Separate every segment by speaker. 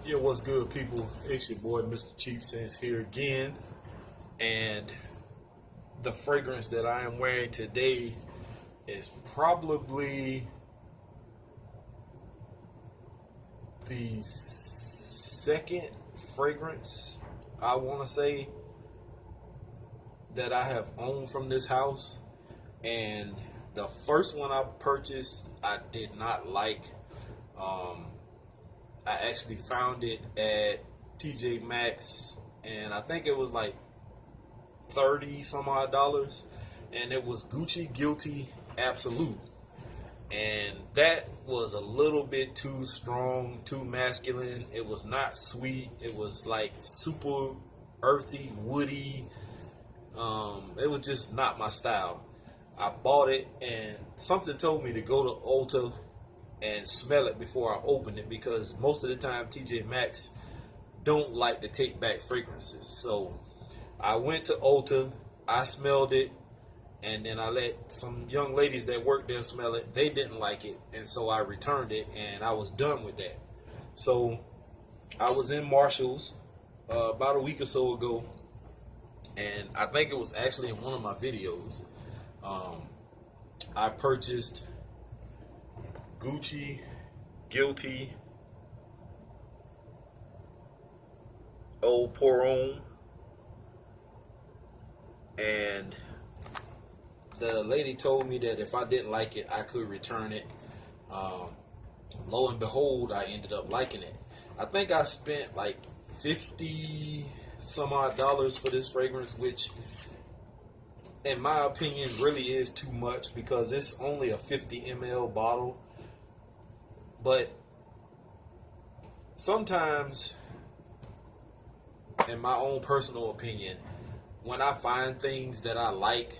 Speaker 1: Yeah, what's good, people? It's your boy, Mr. Cheap Sense, here again. And the fragrance that I am wearing today is probably the second fragrance I want to say that I have owned from this house. And the first one I purchased, I did not like. Um, I actually found it at TJ Maxx, and I think it was like 30 some odd dollars, and it was Gucci Guilty Absolute. And that was a little bit too strong, too masculine. It was not sweet. It was like super earthy, woody. It was just not my style. I bought it, and something told me to go to Ulta and smell it before I open it, because most of the time TJ Maxx don't like to take back fragrances. So I went to Ulta, I smelled it, and then I let some young ladies that worked there smell it. They didn't like it, and so I returned it, and I was done with that. So I was in Marshall's about a week or so ago, and I think it was actually in one of my videos. I purchased Gucci Guilty Eau Pour Homme, and the lady told me that if I didn't like it, I could return it. Um, Lo and behold, I ended up liking it. I think I spent like 50 some odd dollars for this fragrance, which in my opinion really is too much because it's only a 50 ml bottle. But sometimes, in my own personal opinion, when I find things that I like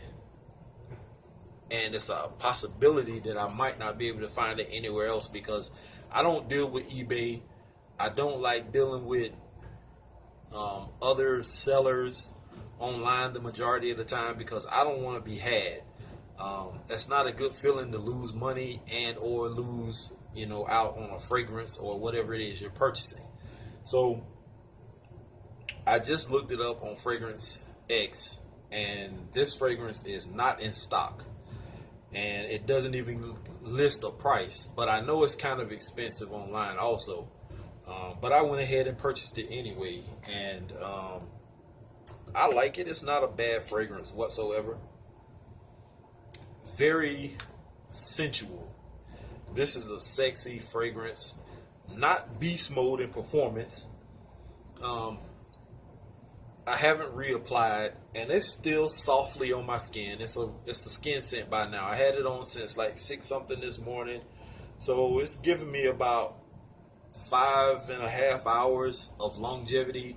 Speaker 1: and it's a possibility that I might not be able to find it anywhere else, because I don't deal with eBay. I don't like dealing with other sellers online the majority of the time, because I don't want to be had. That's not a good feeling to lose money and or lose, out on a fragrance or whatever it is you're purchasing. So I just looked it up on Fragrance X, and this fragrance is not in stock, and it doesn't even list a price. But I know it's kind of expensive online also. But I went ahead and purchased it anyway, and I like it. It's not a bad fragrance whatsoever. Very sensual. This is a sexy fragrance, not beast mode in performance. I haven't reapplied, and it's still softly on my skin. It's a skin scent by now. I had it on since like 6 something this morning, so it's giving me about 5.5 hours of longevity.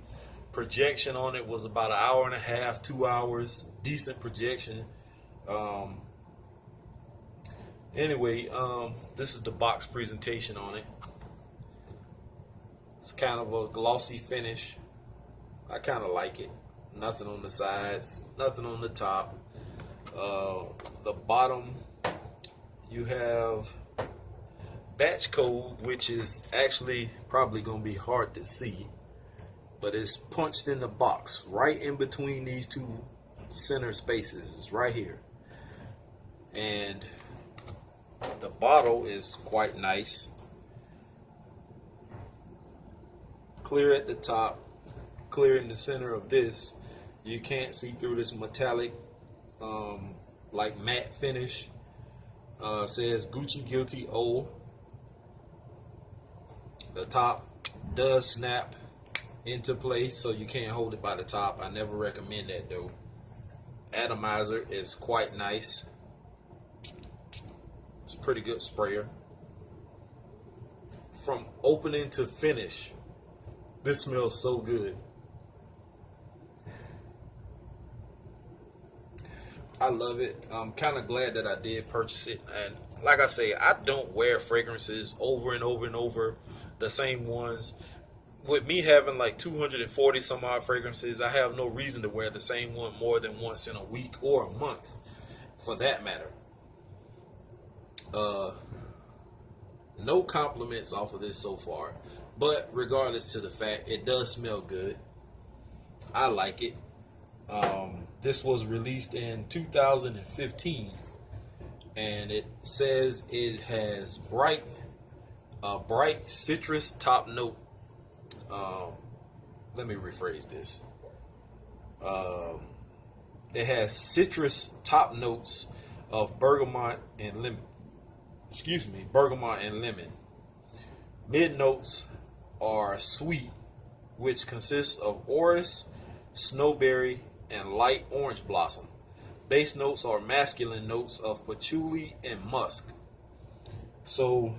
Speaker 1: Projection on it was about an hour and a half, 2 hours. Decent projection. Anyway, this is the box presentation on it. It's kind of a glossy finish. I kind of like it. Nothing on the sides, nothing on the top. The bottom, you have batch code, which is actually probably going to be hard to see, but it's punched in the box right in between these two center spaces. It's right here. And the bottle is quite nice. Clear at the top, clear in the center of this. You can't see through this metallic, like matte finish. Says Gucci Guilty Eau. The top does snap into place, so you can't hold it by the top. I never recommend that though. Atomizer is quite nice. It's a pretty good sprayer. From opening to finish, this smells so good. I love it. I'm kind of glad that I did purchase it. And like I say, I don't wear fragrances over and over and over, the same ones. With me having like 240 some odd fragrances, I have no reason to wear the same one more than once in a week or a month, for that matter. No compliments off of this so far. But regardless to the fact, it does smell good. I like it. This was released in 2015, and it says it has a bright citrus top note. Let me rephrase this. Um, it has citrus top notes of bergamot and lemon. Excuse me, bergamot and lemon. Mid notes are sweet, which consists of orris, snowberry, and light orange blossom. Base notes are masculine notes of patchouli and musk. So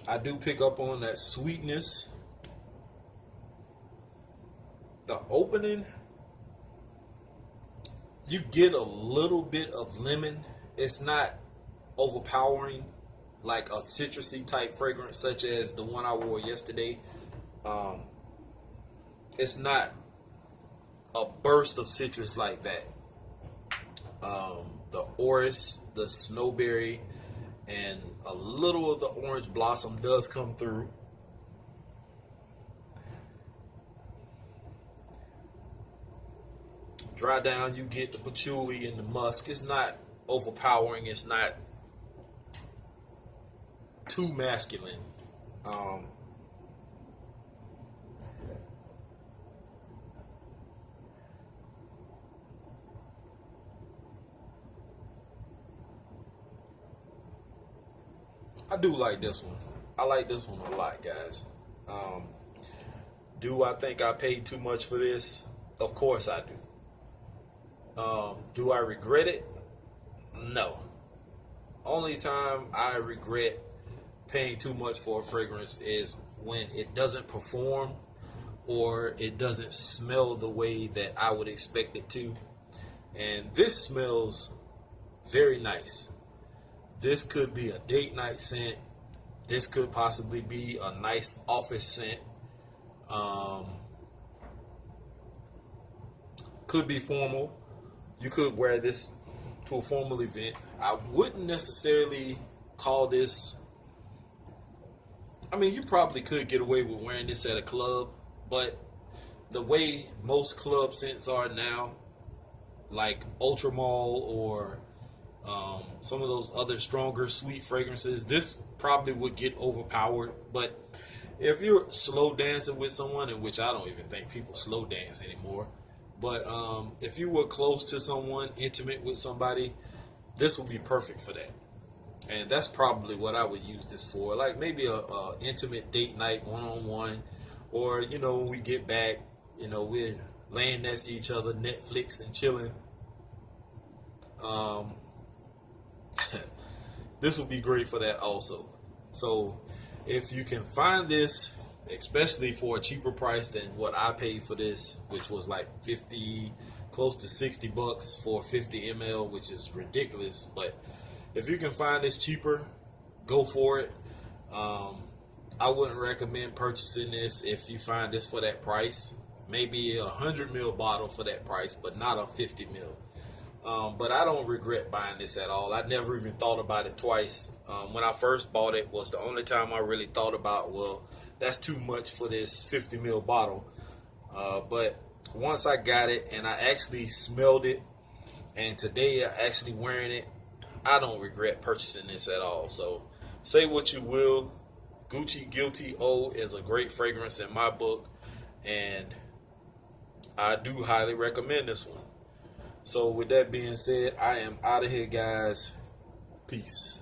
Speaker 1: I do pick up on that sweetness. The opening, you get a little bit of lemon. It's not overpowering like a citrusy type fragrance such as the one I wore yesterday. Um, it's not a burst of citrus like that. The orris, the snowberry, and a little of the orange blossom does come through. Dry down, you get the patchouli and the musk. It's not overpowering. It's not too masculine. Um, I do like this one. I like this one a lot, guys. Um, do I think I paid too much for this? Of course I do. Do I regret it? No. Only time I regret paying too much for a fragrance is when it doesn't perform or it doesn't smell the way that I would expect it to. And this smells very nice. This could be a date night scent. This could possibly be a nice office scent. Um, could be formal. You could wear this to a formal event. I wouldn't necessarily call this. I mean, you probably could get away with wearing this at a club, but the way most club scents are now, like Ultramall or some of those other stronger sweet fragrances, this probably would get overpowered. But if you're slow dancing with someone, in which I don't even think people slow dance anymore, but if you were close to someone, intimate with somebody, this would be perfect for that. And that's probably what I would use this for, like maybe a intimate date night, one-on-one, or when we get back, we're laying next to each other, Netflix and chilling. Um, this would be great for that also. So if you can find this, especially for a cheaper price than what I paid for this, which was like 50, close to $60 for 50 ml, which is ridiculous. But if you can find this cheaper, go for it. I wouldn't recommend purchasing this if you find this for that price. Maybe a 100 ml bottle for that price, but not a 50 ml. But I don't regret buying this at all. I never even thought about it twice. When I first bought it was the only time I really thought about, well, that's too much for this 50 ml bottle. But once I got it and I actually smelled it, and today I'm actually wearing it, I don't regret purchasing this at all. So say what you will, Gucci Guilty O is a great fragrance in my book, and I do highly recommend this one. So with that being said, I am out of here, guys. Peace.